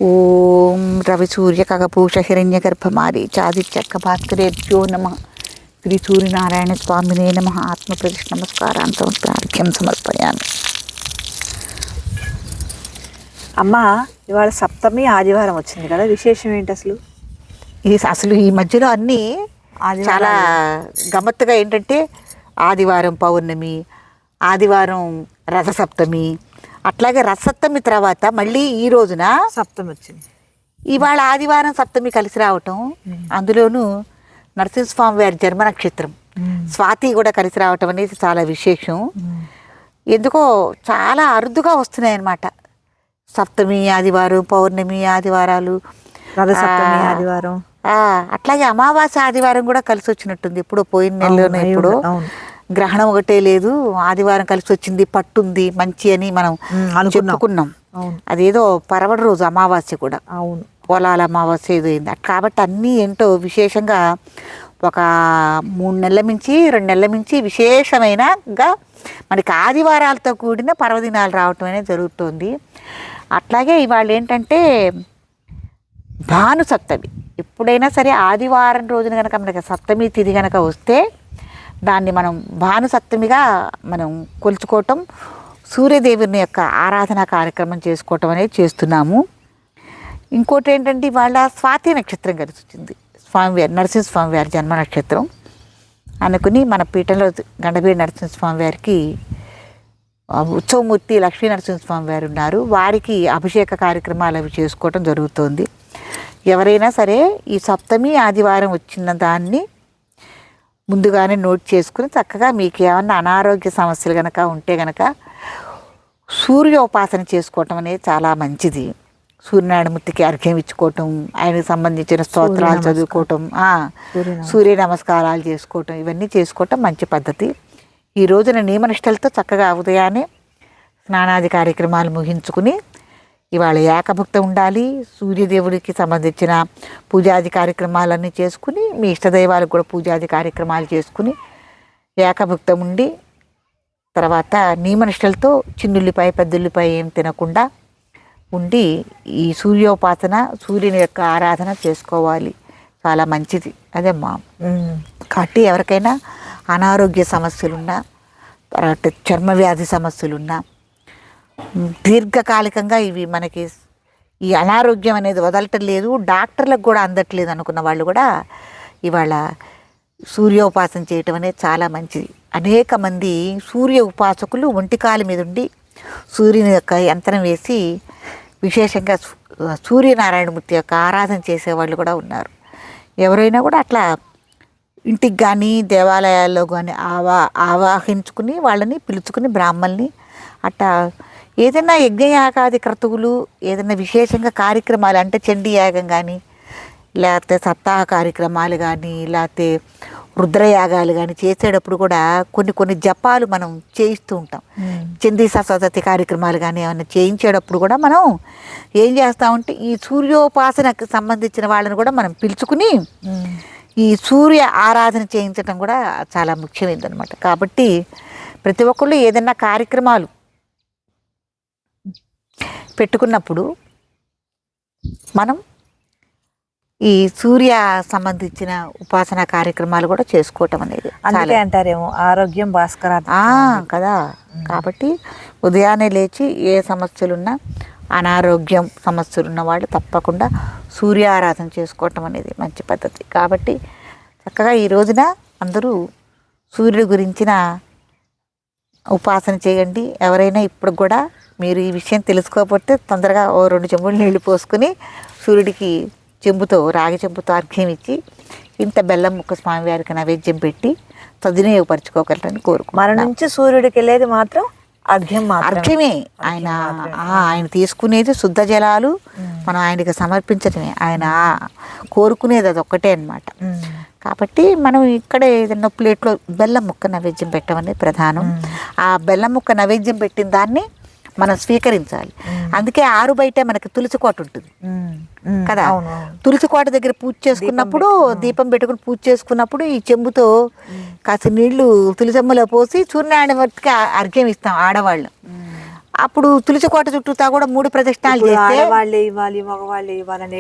ఓం రవి సూర్య కగపూష హిరణ్యగర్భమారి చాదిత్యక్క భాస్కరేభ్యో నమ. శ్రీ సూర్యనారాయణ స్వామినే నమ. ఆత్మప్రతిష్ఠ నమస్కారాన్ని సమర్పయార్ఘ్యం సమర్పయామి. అమ్మ, ఇవాళ సప్తమి ఆదివారం వచ్చింది కదా, విశేషం ఏంటి అసలు? అసలు ఈ మధ్యలో అన్నీ చాలా గమ్మత్తుగా ఏంటంటే ఆదివారం పౌర్ణమి, ఆదివారం రథసప్తమి, అట్లాగే రథసప్తమి తర్వాత మళ్ళీ ఈ రోజున సప్తమి వచ్చింది. ఇవాళ ఆదివారం సప్తమి కలిసి రావటం, అందులోనూ నరసింహస్వామి వారి జన్మ నక్షత్రం స్వాతి కూడా కలిసి రావటం అనేది చాలా విశేషం. ఎందుకో చాలా అరుదుగా వస్తున్నాయి అన్నమాట. సప్తమి ఆదివారం, పౌర్ణమి ఆదివారాలు, రథసప్తమి ఆదివారం, అట్లాగే అమావాస్య ఆదివారం కూడా కలిసి వచ్చినట్టుంది. ఇప్పుడు పోయిన నెలలోనే ఇప్పుడు గ్రహణం ఒకటే లేదు, ఆదివారం కలిసి వచ్చింది, పట్టుంది మంచి అని మనం చెప్పుకున్నాం. అదేదో పరవడి రోజు అమావాస్య కూడా, అవును, పొలాల అమావాస్య ఏదో అయింది. కాబట్టి అన్నీ ఏంటో విశేషంగా ఒక 3 నెలల నుంచి 2 నెలల నుంచి విశేషమైనగా మనకి ఆదివారాలతో కూడిన పర్వదినాలు రావటం అనేది జరుగుతుంది. అట్లాగే ఇవాళ ఏంటంటే భాను సప్తమి. ఎప్పుడైనా సరే ఆదివారం రోజున కనుక మనకి సప్తమి తిథి కనుక వస్తే దాన్ని మనం భాను సప్తమిగా మనం కొలుచుకోవటం, సూర్యదేవుని యొక్క ఆరాధన కార్యక్రమం చేసుకోవటం అనేది చేస్తున్నాము. ఇంకోటి ఏంటంటే ఇవాళ స్వాతి నక్షత్రం కలిసి వచ్చింది. స్వామివారి నరసింహస్వామి వారి జన్మ నక్షత్రం అనుకుని మన పీఠంలో గండపేడి నరసింహస్వామి వారికి ఉత్సవమూర్తి లక్ష్మీ నరసింహస్వామి వారు ఉన్నారు. వారికి అభిషేక కార్యక్రమాలు అవి చేసుకోవటం జరుగుతుంది. ఎవరైనా సరే ఈ సప్తమి ఆదివారం వచ్చిన దాన్ని ముందుగానే నోట్ చేసుకుని చక్కగా మీకు ఏమన్నా అనారోగ్య సమస్యలు కనుక ఉంటే కనుక సూర్యోపాసన చేసుకోవటం అనేది చాలా మంచిది. సూర్యనారాయణమూర్తికి అర్ఘ్యం ఇచ్చుకోవటం, ఆయనకు సంబంధించిన స్తోత్రాలు చదువుకోవటం, సూర్య నమస్కారాలు చేసుకోవటం, ఇవన్నీ చేసుకోవటం మంచి పద్ధతి. ఈ రోజున నియమనిష్టలతో చక్కగా ఉదయాన్నే స్నానాది కార్యక్రమాలు ముగించుకుని ఇవాళ ఏకభుక్త ఉండాలి. సూర్యదేవుడికి సంబంధించిన పూజాది కార్యక్రమాలన్నీ చేసుకుని, మీ ఇష్టదైవాలకు కూడా పూజాది కార్యక్రమాలు చేసుకుని ఏకభుక్తం ఉండి, తర్వాత నియమనిష్టలతో చిన్నుల్లిపాయ పెద్దల్లిపాయ ఏం తినకుండా ఉండి ఈ సూర్యోపాసన, సూర్యుని యొక్క ఆరాధన చేసుకోవాలి. చాలా మంచిది అదేమ్మా. కాబట్టి ఎవరికైనా అనారోగ్య సమస్యలున్నా, తర్వాత చర్మవ్యాధి సమస్యలున్నా, దీర్ఘకాలికంగా ఇవి మనకి ఈ అనారోగ్యం అనేది వదలటం లేదు, డాక్టర్లకు కూడా అందట్లేదు అనుకున్న వాళ్ళు కూడా ఇవాళ సూర్యోపాసన చేయటం అనేది చాలా మంచిది. అనేక మంది సూర్య ఉపాసకులు ఒంటికాలి మీద ఉండి సూర్యుని యొక్క యంత్రం వేసి విశేషంగా సూర్యనారాయణమూర్తి యొక్క ఆరాధన చేసేవాళ్ళు కూడా ఉన్నారు. ఎవరైనా కూడా అట్లా ఇంటికి కానీ దేవాలయాల్లో కానీ ఆవాహించుకుని వాళ్ళని పిలుచుకుని బ్రాహ్మల్ని అట్టా ఏదైనా యజ్ఞయాగాది క్రతువులు, ఏదైనా విశేషంగా కార్యక్రమాలు అంటే చండీ యాగం కానీ, లేకపోతే సప్తాహ కార్యక్రమాలు కానీ, లేకపోతే రుద్రయాగాలు కానీ చేసేటప్పుడు కూడా కొన్ని జపాలు మనం చేయిస్తూ ఉంటాం. చండీ సప్తశతి కార్యక్రమాలు కానీ ఏమైనా చేయించేటప్పుడు కూడా మనం ఏం చేస్తామంటే ఈ సూర్యోపాసనకు సంబంధించిన వాళ్ళని కూడా మనం పిలుచుకుని ఈ సూర్య ఆరాధన చేయించడం కూడా చాలా ముఖ్యమైనదన్నమాట. కాబట్టి ప్రతి ఒక్కళ్ళు ఏదైనా కార్యక్రమాలు పెట్టుకున్నప్పుడు మనం ఈ సూర్య సంబంధించిన ఉపాసన కార్యక్రమాలు కూడా చేసుకోవటం అనేది అందుకే అంటారేమో ఆరోగ్యం భాస్కర కదా. కాబట్టి ఉదయాన్నే లేచి ఏ సమస్యలున్నా, అనారోగ్యం సమస్యలున్న వాళ్ళు తప్పకుండా సూర్య ఆరాధన చేసుకోవటం అనేది మంచి పద్ధతి. కాబట్టి చక్కగా ఈ రోజున అందరూ సూర్యుడి గురించిన ఉపాసన చేయండి. ఎవరైనా ఇప్పుడు కూడా మీరు ఈ విషయం తెలుసుకోకపోతే తొందరగా 2 చెంబులు నీళ్లు పోసుకుని సూర్యుడికి రాగి చెంబుతో అర్ఘ్యం ఇచ్చి ఇంత బెల్లం ముక్క స్వామివారికి నైవేద్యం పెట్టి సద్వినియోగపరచుకోగలరని కోరుకుంటున్నాను. మన నుంచి సూర్యుడికి వెళ్ళేది మాత్రం అర్ఘ్యమే. ఆయన తీసుకునేది శుద్ధ జలాలు, మనం ఆయనకి సమర్పించడమే. ఆయన కోరుకునేది అది ఒక్కటే అన్నమాట. కాబట్టి మనం ఇక్కడ ఏదైనా ప్లేట్లో బెల్లం ముక్క నైవేద్యం పెట్టమనేది ప్రధానం. ఆ బెల్లం ముక్క నైవేద్యం పెట్టిన దాన్ని మనం స్వీకరించాలి. అందుకే ఆరు బయట మనకి తులసి కోట ఉంటుంది కదా. తులసి కోట దగ్గర పూజ చేసుకున్నప్పుడు, దీపం పెట్టుకుని పూజ చేసుకున్నప్పుడు ఈ చెంబుతో కాస్త నీళ్లు తులసమ్మలో పోసి సూర్యనారాయణమూర్తికి అర్ఘ్యం ఇస్తాం ఆడవాళ్ళు. అప్పుడు తులసికోట చుట్టూతా కూడా 3 ప్రదక్షిణాలు ఇప్పుడు చేస్తే ఆడవాళ్ళే ఇవ్వాలి మగవాళ్ళే ఇవ్వాలని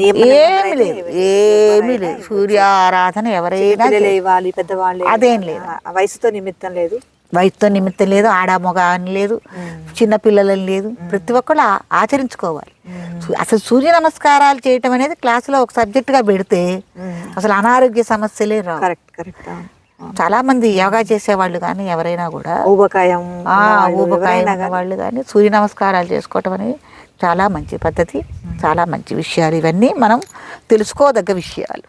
ఏమి లేదు, ఏమీ లేదు. సూర్య ఆరాధన ఎవరైనా పిల్లలే ఇవ్వాలి పెద్దవాళ్ళే అదేం లేదు. వయసుతో నిమిత్తం లేదు, వయసుతో నిమిత్తం లేదు, ఆడ మగ అని లేదు, చిన్న పిల్లలని లేదు, ప్రతి ఒక్కళ్ళు ఆచరించుకోవాలి. అసలు సూర్య నమస్కారాలు చేయటం అనేది క్లాసులో ఒక సబ్జెక్టుగా పెడితే అసలు అనారోగ్య సమస్యలే రావు. Correct correct. చాలా మంది యోగా చేసేవాళ్ళు కానీ ఎవరైనా కూడా ఊబకాయం ఊబకాయం వాళ్ళు కానీ సూర్య నమస్కారాలు చేసుకోవటం అనేది చాలా మంచి పద్ధతి, చాలా మంచి విషయాలు. ఇవన్నీ మనం తెలుసుకోదగ్గ విషయాలు.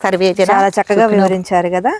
సర్వే జన చాలా చక్కగా వివరించారు కదా.